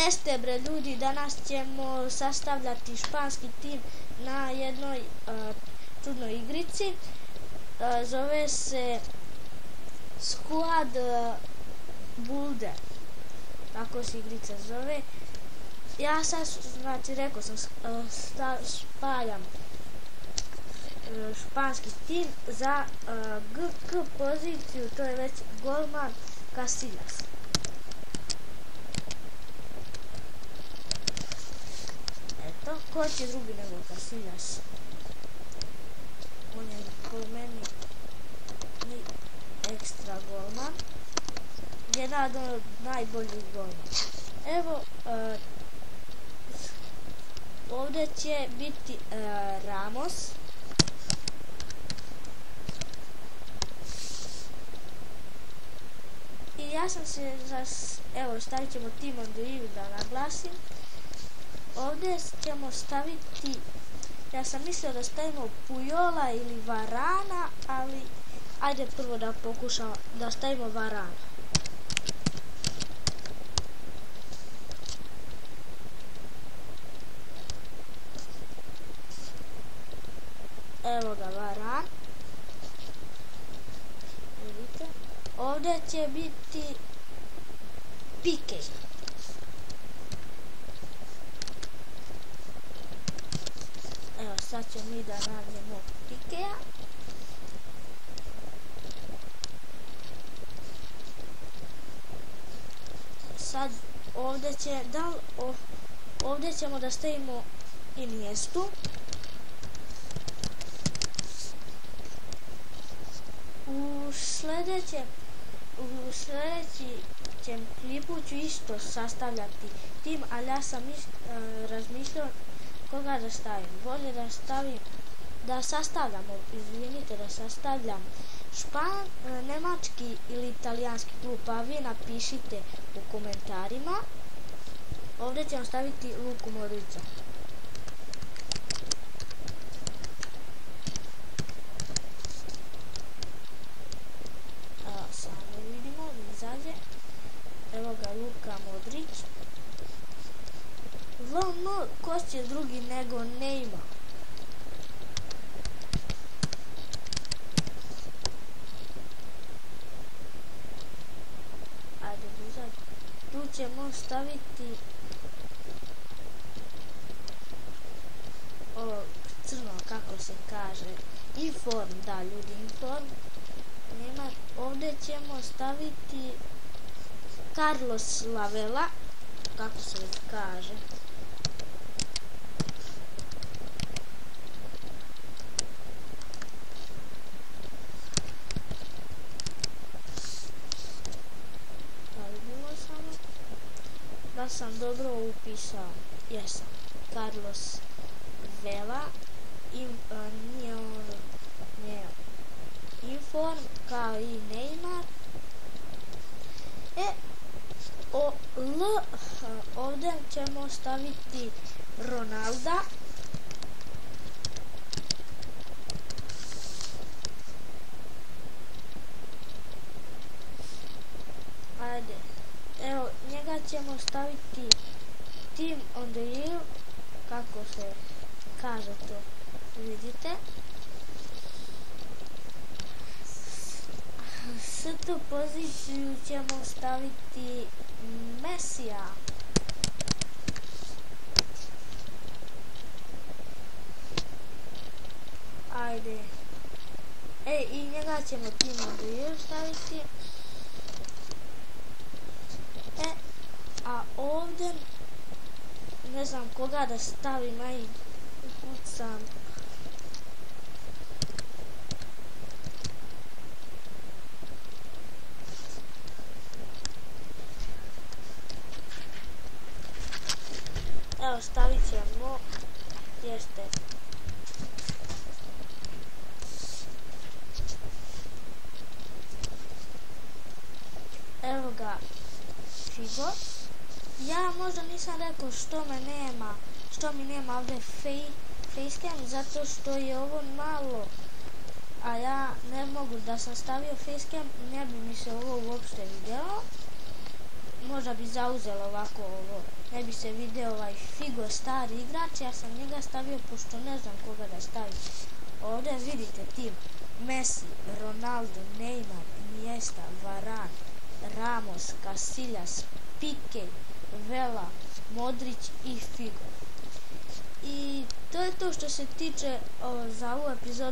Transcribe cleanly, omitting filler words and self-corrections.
Jeste bre ljudi, danas ćemo sastavljati španski tim na jednoj čudnoj igrici. Zove se Squad Builder. Tako se igrica zove. Ja sad, znači rekao sam, spajam španski tim za GK poziciju, to je već golman Casillas. Eto, ko će drugi nego Casillas? On je po meni ekstra golman. Jedan od najboljih golmana. Evo, ovdje će biti Ramos. I ja sam se, evo stavit ćemo Team on the Eve da naglasim. Ovdje ćemo staviti, ja sam mislio da stavimo Pujola ili Varana, ali ajde prvo da pokušamo da stavimo Varana. Evo ga Varan. Vidite. Ovdje će biti Pique. Evo sad ćemo mi da nađemo Piquea. Sad ovdje ćemo da stavimo Iniestu. U sljedećem klipu ću isto sastavljati tim, ali ja sam razmišljao koga da stavim. Bolje da sastavljam nemački ili italijanski klub, pa vi napišite u komentarima. Ovdje ćemo staviti Luku Modrića. Evo ga Luka Modrić. Ko će drugi nego Neymar? Ajde uzad. Tu ćemo staviti ovo crno, kako se kaže, Inform, da ljudi, Inform. Neymar. Ovdje ćemo staviti Carlos Lavela, kako se već kaže. Da vidimo samo da sam dobro upisao. Jesam. Carlos Vela. Inform kao i Neymar. Ovdje ćemo staviti Ronalda. Ajde. Evo, njega ćemo staviti Team on the Eve, kako se kaže to, vidite. S tu poziciju ćemo staviti Mesija. Ajde. I njega ćemo Team on the Eve staviti. A ovdje ne znam koga da stavim, aj ukucam. Evo stavit ćemo, jeste. Evo ga Figo. Ja možda nisam rekao što mi nema ovdje facecam, zato što je ovo malo, a ja ne mogu, da sam stavio facecam ne bi mi se ovo uopšte vidjelo. možda bi zauzelo ovako ovo. Ne bi se vidio ovaj Figo, stari igrač, ja sam njega stavio pošto ne znam koga da stavim. Ovdje vidite tim Messi, Ronaldo, Neymar, Iniesta, Varane, Ramos, Casillas, Pique, Vela, Modrić i Figo. I to je to što se tiče za ovu epizodu